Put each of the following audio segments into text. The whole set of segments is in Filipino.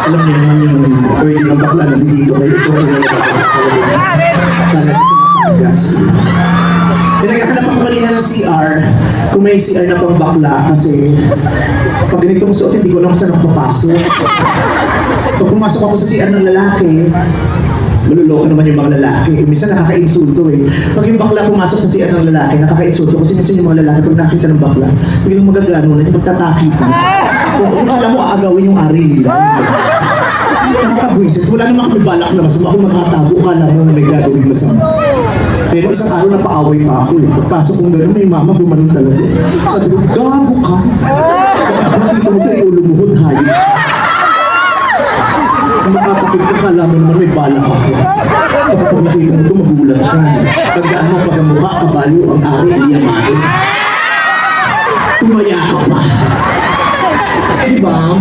Alam niyo naman yung pwede ng bakla na dito kayo. Ito kayo na naghahanap ako kanina ng CR. Kung may CR na pang bakla kasi pag ganito kong suot, hindi ko alam kung saan ako papasok. Pag pumasok ako sa CR ng lalaki, maluloko naman yung mga lalaki. Minsan nakaka-insulto eh. Pag yung bakla pumasok sa CR ng lalaki, nakaka-insulto kasi minsan yung mga lalaki pag nakita ng bakla, biglang magagano na yung pagtataki pa. Kung alam mo, aagawin yung ari nila. Nakakabwisit. Wala naman kami balak na masama. Kung makatago ka na mo na may gagawin masama. Pero isang araw napaaway pa ako eh. Pagpasok kong gano'n, may mama gumanon talaga. Sabi ko, gago ka. Nakita mo kayo, lumuhod hayop. Kung makatakit ka, kala mo naman may balak ako. Kapag nakita mo ito, magulat ka. Tandaan mo, pag ang mukha, kabayo, ang ari, iyamain. Tumaya ka pa. Diba?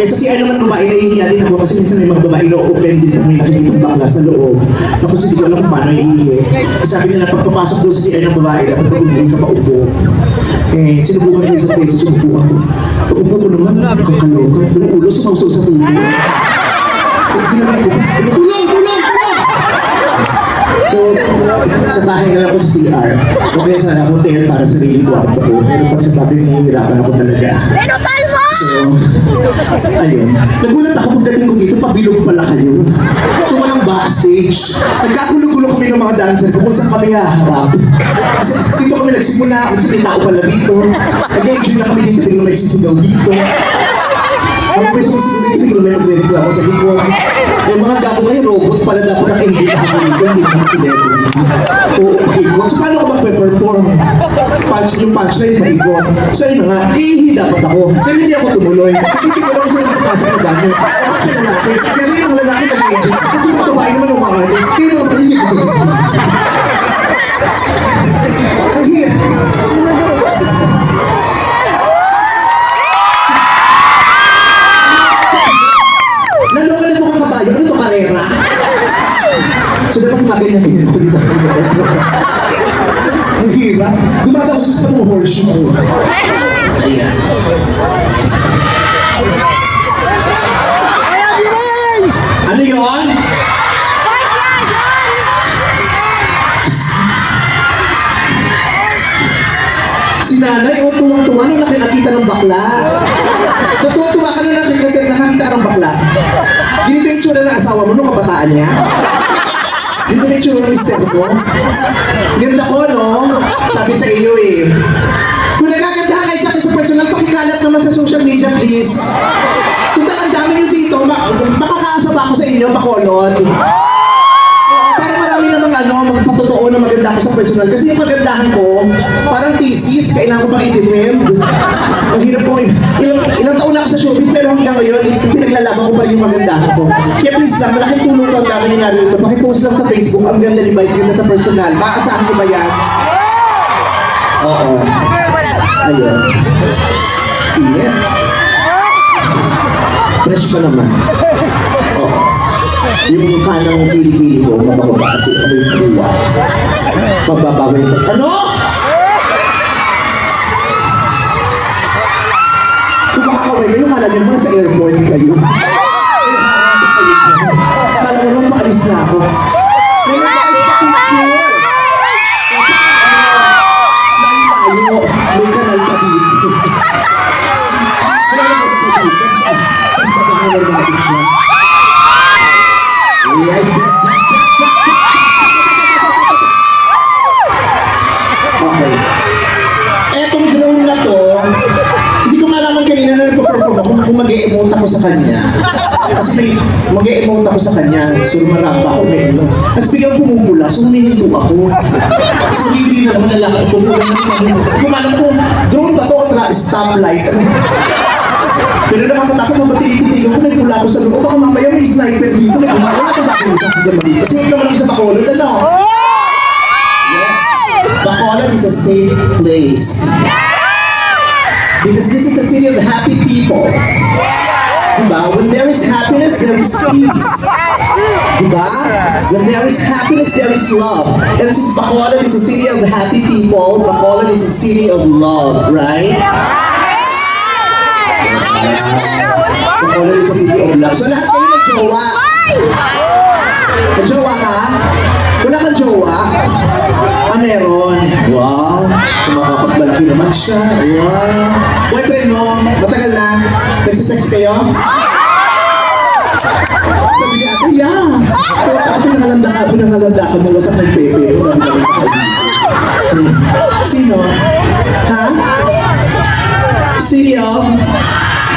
Eh, sa CR naman babae, nahihiya din ako kasi minsan may mga babae na offend din kung may nakikitang bakla sa loob. Tapos hindi ko alam kung paano iihi. Sabi nila, pagpapasok doon sa CR ng babae, dapat pag-ubuhin ka pa upo. Eh, sinubukan ko sa beses, umupo ako. Pag-upo ko naman, kakaloka. Yung ulo, sumausaw sa tulo. So, ginawa ko, tulong! So, sa bahay na lang ako sa CR. Okay, sana hotel para sa sarili ko ako. Pero pag sa bahay, nahihirapan ako talaga. So, ayun. Nagulat ako pagdating ko dito, pabilog pala kayo. So, walang backstage. Nagkagulo-gulo kami ng mga dancer ko kung saan kami haharap. Kasi dito kami nagsimula, kasi may tao pala dito. Nag-enjoy na kami dito, tingnan may sisigaw dito. Ang pwesto ko dito, tingnan may nagre-reklamo sa likod. Yung mga gago kayo, robot pala dapat ang-invita ako dito, hindi naman si Debbie. Oo, pakikot. So, paano ko mag-perform? Yung punchline, maikot. So, yun nga, iihi dapat ako. Pero hindi ako tumuloy. Kasi hindi ko lang siya nakapasok na dami. Kasi lalaki. Kaya rin ang lalaki nag-enjoy. Kasi yung babae naman umakali. Kaya naman paligid ko. Ang hirap. Nalokan mo kang kabayo. Ano ito, karera? So, dapat maganyan ako dito. Ang hirap. Gumagawa ko sa mga horseshoe. Ayan. Ano yun? Si nanay, o tuwang-tuwa nung nakikita ng bakla. Natuwa-tuwa ka na nakikita ng bakla. Ganito yung tsura ng asawa mo nung kabataan niya. Ganito yung tsura ng mister mo. Ganda ko, no? Sabi sa iyo eh. Kung nagkagandahan kayo sa akin sa personal, pakikalat naman sa social media, please. Kung ang dami nyo dito, makakaasa ba ako sa inyo, pakolot? Para marami namang magpatotoo na maganda ako sa personal. Kasi yung magandahan ko, parang thesis, kailangan ko pang i-defend. Ang hirap ko, ilang taon na ako sa showbiz, pero hanggang ngayon, pinaglalaban ko pa rin yung magandahan ko. Kaya please lang, malaking tulong ko ang dami ni narito. Pakipost lang sa Facebook, ang ganda ni Vice, ganda sa personal. Maaasahan ko ba yan? Oo. Ayun. Yeah. Fresh pa naman. Oo. Yung kanang pili-pili ko, mabababa kasi ano yung kuwa. Mababago yung... Ano? Kung makakaway kayo, malagyan mo na sa airport kayo. Malam mo nung maalis na ako. May nag-aayos pa picture. Layo-layo, may kanal pa dito. Kasi ako nag-aayos siya. Yes. Okay. Etong drone na to, hindi ko malaman kanina na nagpo-perform ako kung mag-e-emote ako sa kanya. Kasi mag-e-emote ako sa kanya, so marapa ako may ano. Tapos biglang pumupula, so humihinto ako. Kasi hindi na naman lalaki, pumupula na naman. Hindi ko malaman kung drone ba to o stoplight. Pero nakakatakot mo matitigan ko, may pula ko sa loob. Baka mamaya may sniper dito, may pula ko. Wala ko bakit sa pagdama dito. Kasi naman ako sa Bacolod, ano? Yes! Bacolod is a safe place. Because this is a city of happy people. Diba? When there is happiness, there is peace. Diba? When there is happiness, there is love. And since Bacolod is a city of happy people, Bacolod is a city of love, right? Kakolor sa City of Love. So lahat kayo nag-jowa. Nag-jowa ka? Wala kang jowa? Meron. Wow. Kumakapagmalaki naman siya. Wow. Boyfriend mo, matagal na. Nagsisex kayo? Sabi niya, ate, yeah. Pinangalanda ka mo wasak ng pepe. Sino? Ha? City of?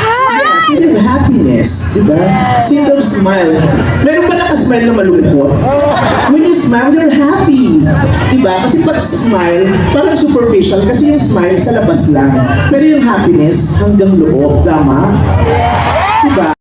Yeah, City of Happiness. Diba? City of Smile. Meron ba nakasmile na malungkot? When you smile, you're happy. Diba? Kasi pag smile, parang superficial kasi yung smile sa labas lang. Pero yung happiness hanggang loob. Tama? Diba?